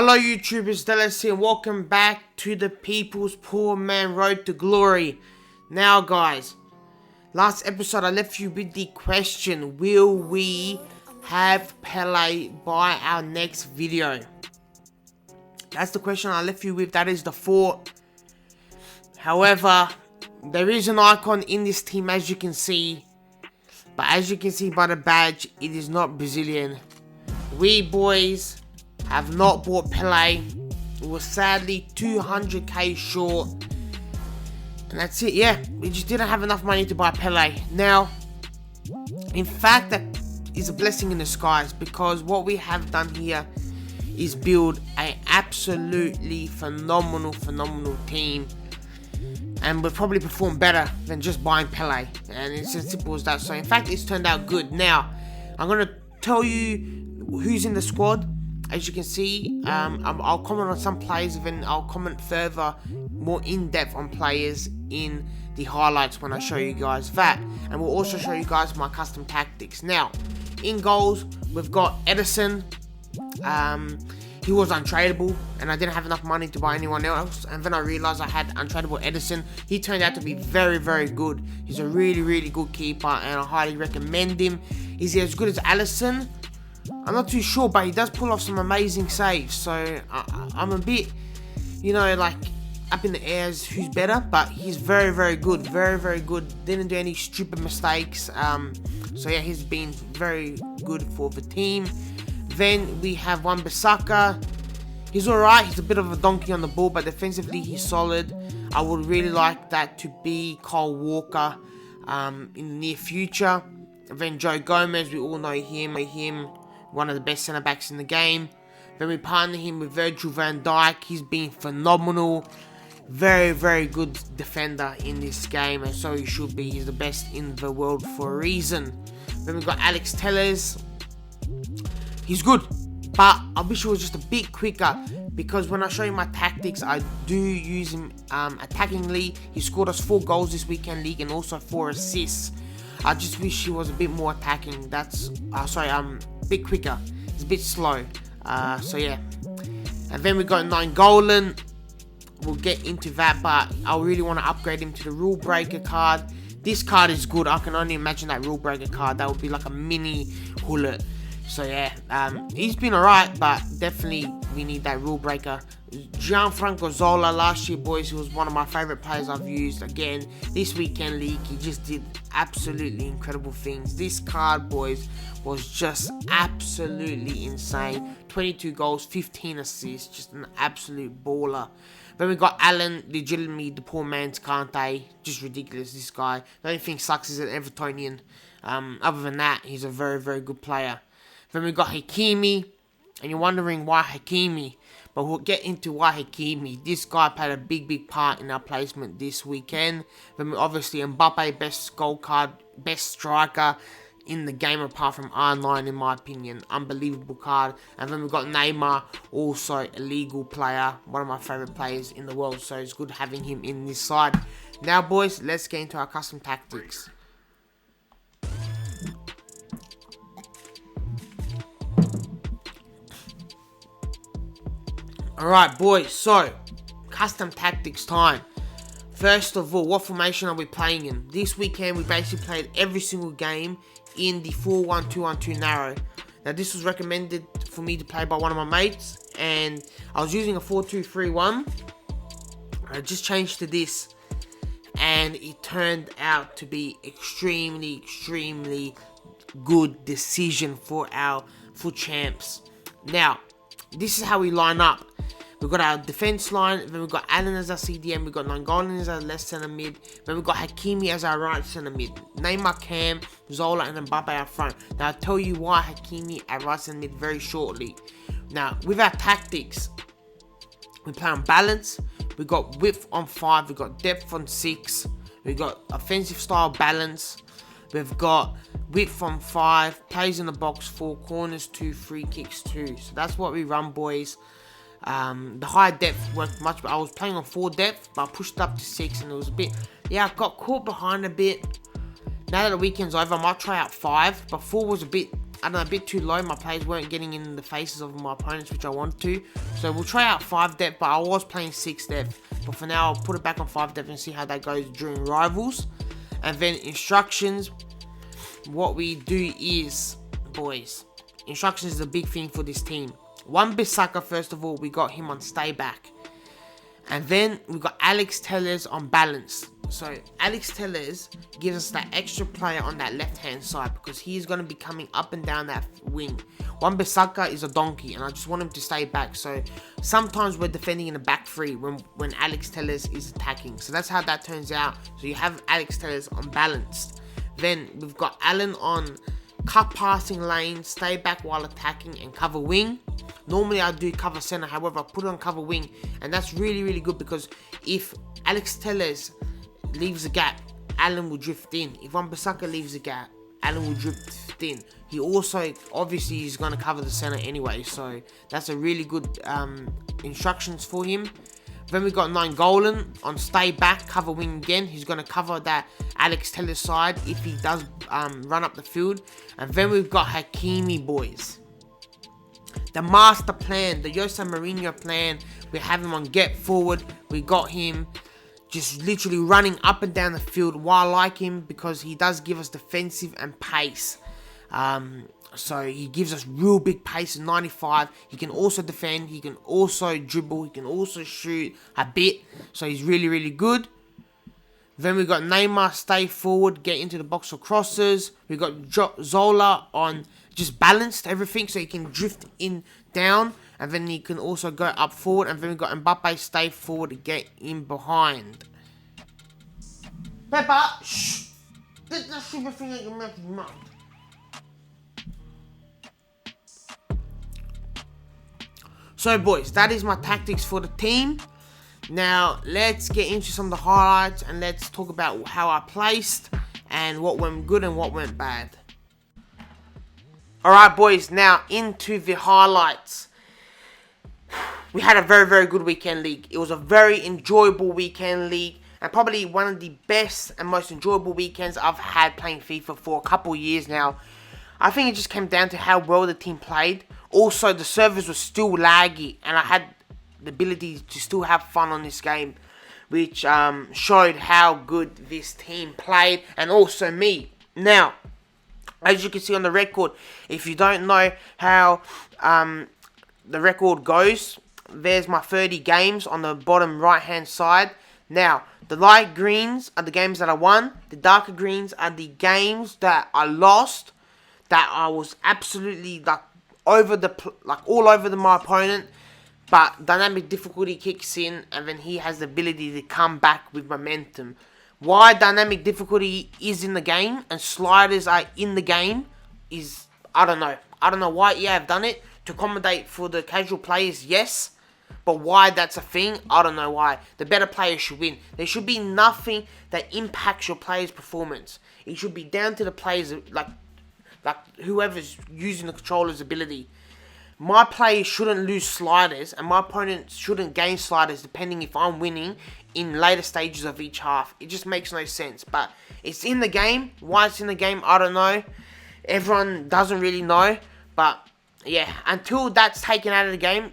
Hello YouTubers, Dallas here, and welcome back to the People's Poor Man Road to Glory. Now guys, last episode I left you with the question, will we have Pele by our next video? That's the question I left you with, that is the thought. However, there is an icon in this team as you can see, but as you can see by the badge, it is not Brazilian. We boys have not bought Pele. It was sadly 200k short. And that's it, yeah. We just didn't have enough money to buy Pele. Now, in fact, that is a blessing in disguise, because what we have done here is build an absolutely phenomenal team. And we'll probably perform better than just buying Pele. And it's as simple as that. So in fact, it's turned out good. Now, I'm going to tell you who's in the squad. As you can see, I'll comment on some players, and then I'll comment further, more in-depth on players in the highlights when I show you guys that. And we'll also show you guys my custom tactics. Now, in goals, we've got Edison. He was untradeable, and I didn't have enough money to buy anyone else. And then I realized I had untradeable Edison. He turned out to be very good. He's a really good keeper, and I highly recommend him. Is he as good as Alisson? I'm not too sure, but he does pull off some amazing saves. So I'm a bit, like up in the air as who's better. But he's very good, very good. Didn't do any stupid mistakes. So yeah, he's been very good for the team. Then we have Wan-Bissaka. He's alright. He's a bit of a donkey on the ball, but defensively he's solid. I would really like that to be Kyle Walker in the near future. Then Joe Gomez, we all know him. One of the best centre backs in the game. Then we partner him with Virgil van Dijk. He's been phenomenal. Very good defender in this game, and so he should be. He's the best in the world for a reason. Then we've got Alex Telles. He's good, but I wish he was just a bit quicker, because when I show you my tactics, I do use him attackingly. He scored us 4 goals this weekend league and also 4 assists. I just wish he was a bit more attacking. That's a bit quicker. He's a bit slow. So yeah. And then we got Nainggolan. We'll get into that, but I really want to upgrade him to the rule breaker card. This card is good. I can only imagine that rule breaker card. That would be like a mini Hullet. So yeah, he's been alright, but definitely we need that rule breaker. Gianfranco Zola, last year, boys, he was one of my favourite players I've used. Again, this weekend league, he just did absolutely incredible things. This card, boys, was just absolutely insane. 22 goals, 15 assists, just an absolute baller. Then we got Alan, legitimately the poor man's Kante. Just ridiculous, this guy. The only thing sucks is an Evertonian. Other than that, he's a very good player. Then we got Hakimi, and you're wondering why Hakimi, but we'll get into why Hakimi. This guy played a big part in our placement this weekend. Then obviously Mbappe, best goal card, best striker in the game apart from R9 in my opinion. Unbelievable card. And then we've got Neymar, also a legal player, one of my favourite players in the world, so it's good having him in this side. Now boys, let's get into our custom tactics. Alright boys, so custom tactics time. First of all, what formation are we playing in? This weekend we basically played every single game in the 4-1-2-1-2 narrow. Now this was recommended for me to play by one of my mates, and I was using a 4-2-3-1. I just changed to this, and it turned out to be extremely good decision for our FUT champs. Now, this is how we line up. We've got our defense line, then we've got Allen as our CDM, we've got Nainggolan as our left centre mid, then we've got Hakimi as our right centre mid, Neymar, Cam, Zola and Mbappe up front. Now I'll tell you why Hakimi at right centre mid very shortly. Now with our tactics, we play on balance, we've got width on 5, we've got depth on 6, we've got offensive style balance, we've got width on 5, plays in the box 4, corners 2, free kicks 2. So that's what we run, boys. The high depth worked much better. I was playing on 4 depth, but I pushed it up to 6, and it was a bit, I got caught behind a bit. Now that the weekend's over, I might try out 5, but 4 was a bit I don't know, a bit too low. My players weren't getting in the faces of my opponents, which I want to. So we'll try out 5 depth, but I was playing 6 depth. But for now, I'll put it back on 5 depth and see how that goes during rivals. And then instructions. What we do is, boys, instructions is a big thing for this team. Wan-Bissaka, first of all, we got him on stay back. And then we got Alex Telles on balance. So Alex Telles gives us that extra player on that left hand side because he's going to be coming up and down that wing. Wan-Bissaka is a donkey and I just want him to stay back. So sometimes we're defending in the back three when Alex Telles is attacking. So that's how that turns out. So you have Alex Telles on balanced. Then we've got Allen on cut passing lane, stay back while attacking, and cover wing. Normally I do cover center, however I put it on cover wing, and that's really, really good because if Alex Telles leaves a gap, Allen will drift in. If Wan-Bissaka leaves a gap, Allen will drift in. He also, obviously, is going to cover the center anyway, so that's a really good instructions for him. Then we got Nainggolan on stay back, cover wing again. He's going to cover that Alex Telles side if he does run up the field. And then we've got Hakimi, boys. The master plan, the Jose Mourinho plan. We have him on get forward. We got him just literally running up and down the field. Why I like him? Because he does give us defensive and pace. So he gives us real big pace in 95. He can also defend. He can also dribble. He can also shoot a bit. So he's really, really good. Then we got Neymar stay forward, get into the box for crosses. We got ZOLA on just balanced everything so he can drift in down. And then he can also go up forward. And then we got Mbappe stay forward to get in behind. Pepper, shh! Get that stupid thing out your mouth. So boys, that is my tactics for the team. Now let's get into some of the highlights and let's talk about how I placed and what went good and what went bad. Alright boys, now into the highlights. We had a very, very good weekend league. It was a very enjoyable weekend league and probably one of the best and most enjoyable weekends I've had playing FIFA for a couple years now. I think it just came down to how well the team played. Also, the servers were still laggy, and I had the ability to still have fun on this game, which showed how good this team played, and also me. Now, as you can see on the record, if you don't know how the record goes, there's my 30 games on the bottom right-hand side. Now, the light greens are the games that I won. The darker greens are the games that I lost, that I was absolutely all over my opponent, but dynamic difficulty kicks in and then he has the ability to come back with momentum. Why dynamic difficulty is in the game and sliders are in the game is, I don't know. I don't know why EA have done it. To accommodate for the casual players, yes. But why that's a thing, I don't know why. The better players should win. There should be nothing that impacts your player's performance. It should be down to the players, like whoever's using the controller's ability. My players shouldn't lose sliders and my opponents shouldn't gain sliders depending if I'm winning in later stages of each half. It just makes no sense. But it's in the game. Why it's in the game, I don't know. Everyone doesn't really know. But yeah, until that's taken out of the game,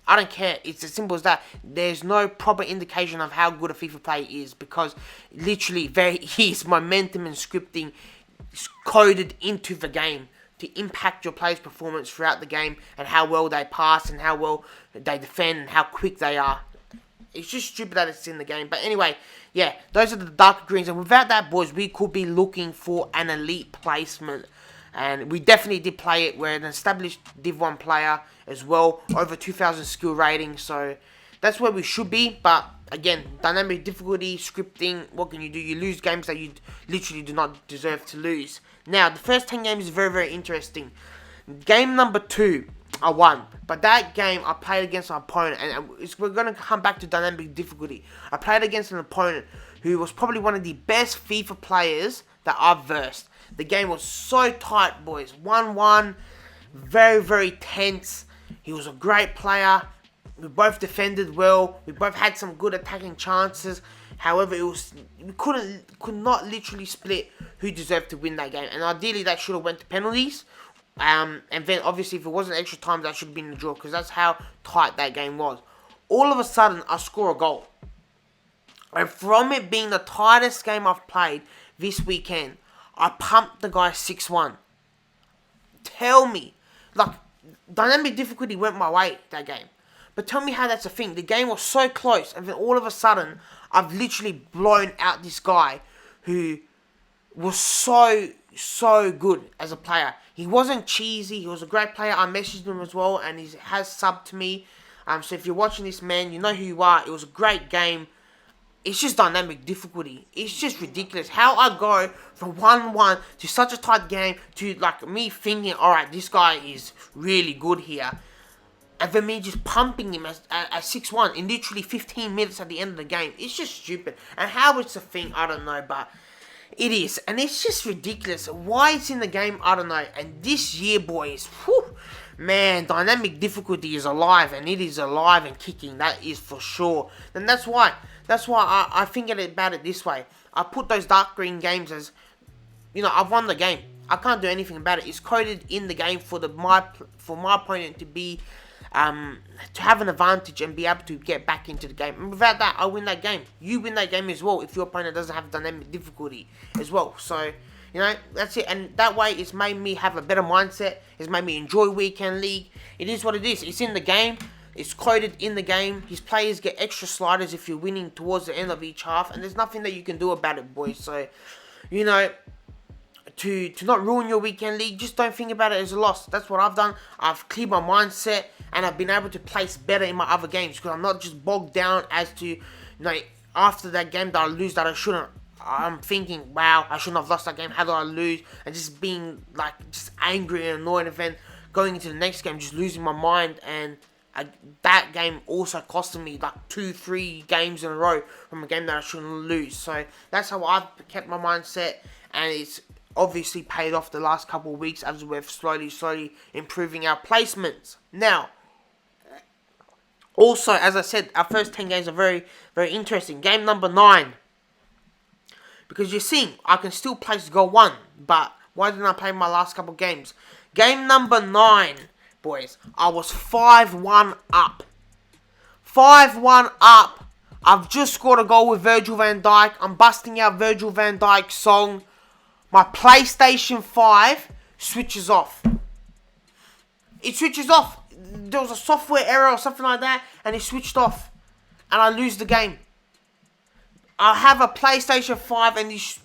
I don't care. It's as simple as that. There's no proper indication of how good a FIFA player is because literally there is momentum and scripting coded into the game to impact your players' performance throughout the game and how well they pass and how well they defend and how quick they are. It's just stupid that it's in the game. But anyway, yeah, those are the darker greens. And without that, boys, we could be looking for an elite placement. And we definitely did play it. We're an established Div 1 player as well. Over 2,000 skill rating. So that's where we should be. But again, dynamic difficulty, scripting, what can you do? You lose games that you literally do not deserve to lose. Now, the first 10 games is very, very interesting. Game number 2, I won. But that game, I played against an opponent. And we're going to come back to dynamic difficulty. I played against an opponent who was probably one of the best FIFA players that I've versed. The game was so tight, boys. 1-1. Very, very tense. He was a great player. We both defended well. We both had some good attacking chances. However, we could not literally split who deserved to win that game. And ideally, that should have went to penalties. And then obviously if it wasn't extra time, that should have been the draw, because that's how tight that game was. All of a sudden, I score a goal. And from it being the tightest game I've played this weekend, I pumped the guy 6-1. Tell me, like, dynamic difficulty went my way that game. But tell me how that's a thing. The game was so close, and then all of a sudden, I've literally blown out this guy who was so good as a player. He wasn't cheesy. He was a great player. I messaged him as well, and he has subbed to me. So if you're watching this, man, you know who you are. It was a great game. It's just dynamic difficulty. It's just ridiculous how I go from 1-1 to such a tight game to like me thinking, alright, this guy is really good here. And then me just pumping him at 6-1 in literally 15 minutes at the end of the game. It's just stupid. And how it's a thing, I don't know, but it is. And it's just ridiculous. Why it's in the game, I don't know. And this year, boys, whew, man, dynamic difficulty is alive. And it is alive and kicking, that is for sure. And that's why I think about it this way. I put those dark green games as, you know, I've won the game. I can't do anything about it. It's coded in the game for my opponent to be, to have an advantage and be able to get back into the game. And without that, I win that game. You win that game as well if your opponent doesn't have dynamic difficulty as well. So, you know, that's it. And that way, it's made me have a better mindset. It's made me enjoy Weekend League. It is what it is. It's in the game. It's coded in the game. His players get extra sliders if you're winning towards the end of each half. And there's nothing that you can do about it, boys. So, you know, to not ruin your Weekend League, just don't think about it as a loss. That's what I've done. I've cleared my mindset. And I've been able to place better in my other games. Because I'm not just bogged down as to, you know, after that game that I lose that I shouldn't. I'm thinking, wow, I shouldn't have lost that game. How do I lose? And just being, like, just angry and annoyed. And then going into the next game, just losing my mind. And that game also costed me like 2-3 games in a row from a game that I shouldn't lose. So that's how I've kept my mindset, and it's obviously paid off the last couple of weeks as we're slowly improving our placements. Now, also, as I said, our first 10 games are very interesting. Game number 9, because you're seeing I can still place goal 1, but why didn't I play my last couple of games? Game number 9, boys, I was 5-1 up. 5-1 up. I've just scored a goal with Virgil van Dijk. I'm busting out Virgil van Dijk's song. My PlayStation 5 switches off. It switches off. There was a software error or something like that, and it switched off. And I lose the game. I have a PlayStation 5 and this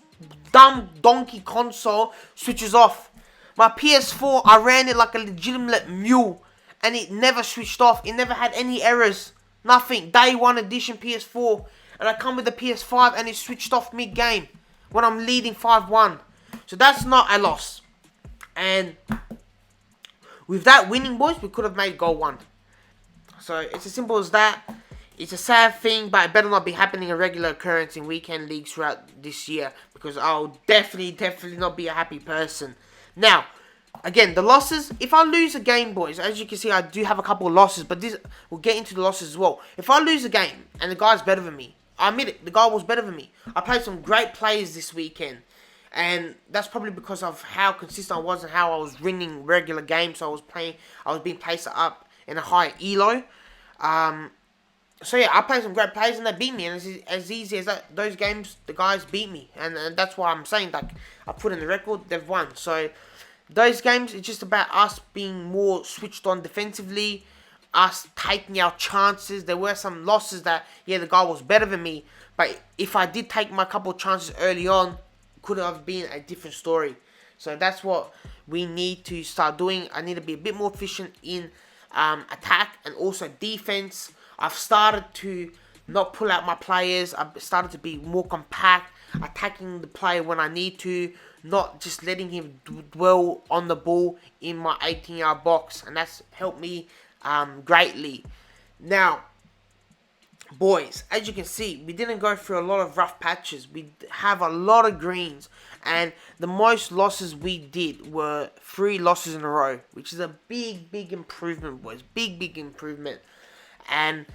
dumb donkey console switches off. My PS4, I ran it like a legitimate mule, and it never switched off. It never had any errors. Nothing. Day 1 edition PS4. And I come with the PS5 and it switched off mid-game when I'm leading 5-1. So that's not a loss. And with that winning, boys, we could have made goal 1. So it's as simple as that. It's a sad thing, but it better not be happening a regular occurrence in weekend leagues throughout this year, because I'll definitely not be a happy person. Now, again, the losses, if I lose a game, boys, as you can see, I do have a couple of losses, but this we'll get into the losses as well. If I lose a game and the guy's better than me, I admit it, the guy was better than me. I played some great players this weekend, and that's probably because of how consistent I was and how I was winning regular games. So I was being placed up in a higher elo. So yeah, I played some great players and they beat me, and as easy as that, those games, the guys beat me, and that's why I'm saying, like, I put in the record, they've won. So those games, it's just about us being more switched on defensively, us taking our chances. There were some losses that, yeah, the guy was better than me, but if I did take my couple of chances early on, could have been a different story. So that's what we need to start doing. I need to be a bit more efficient in attack and also defense. I've started to not pull out my players. I've started to be more compact, attacking the player when I need to, not just letting him dwell on the ball in my 18-yard box. And that's helped me greatly. Now, boys, as you can see, we didn't go through a lot of rough patches. We have a lot of greens. And the most losses we did were 3 losses in a row, which is a big improvement, boys. Big improvement. And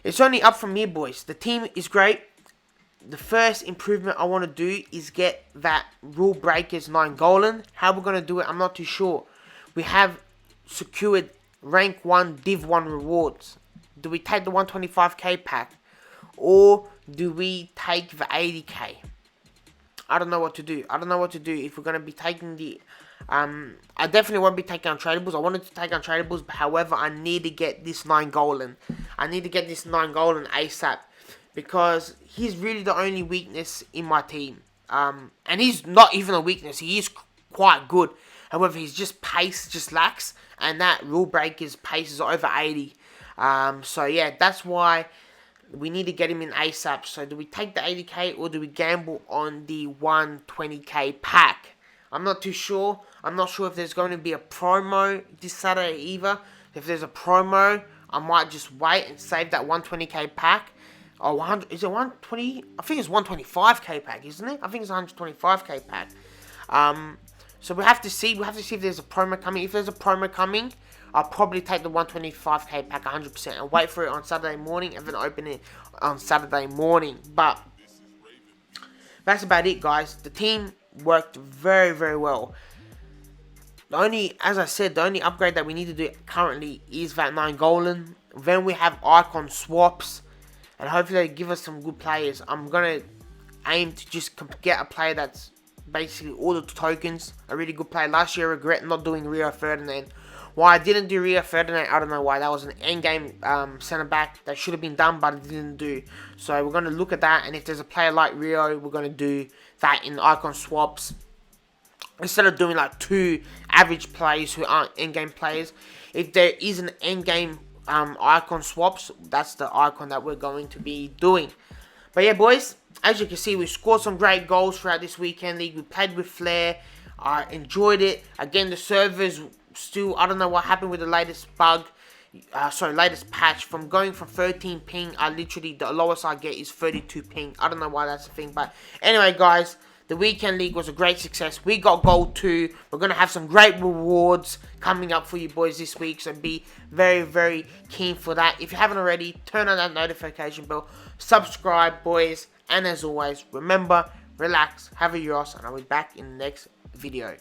it's only up from here, boys. The team is great. The first improvement I want to do is get that rule breakers 9 golden. How we're going to do it, I'm not too sure. we have secured rank 1 Div 1 rewards. Do we take the 125k pack, or do we take the 80k? I don't know what to do. I don't know what to do if we're going to be taking the... I definitely won't be taking untradables. I wanted to take untradables, but however, I need to get this 9 golden. I need to get this 9 golden ASAP, because he's really the only weakness in my team. And he's not even a weakness. He is quite good. However, he's just pace just lacks, and that rule breaker's pace is over 80. So yeah, that's why we need to get him in ASAP. So do we take the 80k, or do we gamble on the 120k pack? I'm not too sure. I'm not sure if there's going to be a promo this Saturday either. If there's a promo, I might just wait and save that 120k pack. Oh, 100, is it 120? I think it's 125k pack, isn't it? I think it's 125k pack. So we have to see. We have to see if there's a promo coming. If there's a promo coming, I'll probably take the 125k pack 100% and wait for it on Saturday morning, and then open it on Saturday morning. But that's about it, guys. The team worked very, very well. As I said, the only upgrade that we need to do currently is that 9 golden. Then we have icon swaps, and hopefully they give us some good players. I'm gonna aim to just get a player that's basically all the tokens, a really good player. Last year I regret not doing Rio Ferdinand. Why I didn't do Rio Ferdinand, I don't know why. That was an endgame centre back that should have been done, but it didn't do. So we're going to look at that, and if there's a player like Rio, we're going to do that in icon swaps, instead of doing like 2 average players who aren't endgame players. If there is an endgame icon swaps, that's the icon that we're going to be doing. But yeah, boys, as you can see, we scored some great goals throughout this weekend league. We played with flair. I enjoyed it. Again, the servers still, I don't know what happened with the latest latest patch. From going from 13 ping, the lowest I get is 32 ping. I don't know why that's a thing, but anyway, guys, the weekend league was a great success. We got gold 2. We're going to have some great rewards coming up for you boys this week, so be very, very keen for that. If you haven't already, turn on that notification bell, subscribe, boys, and as always, remember, relax, have a yours, and I'll be back in the next video.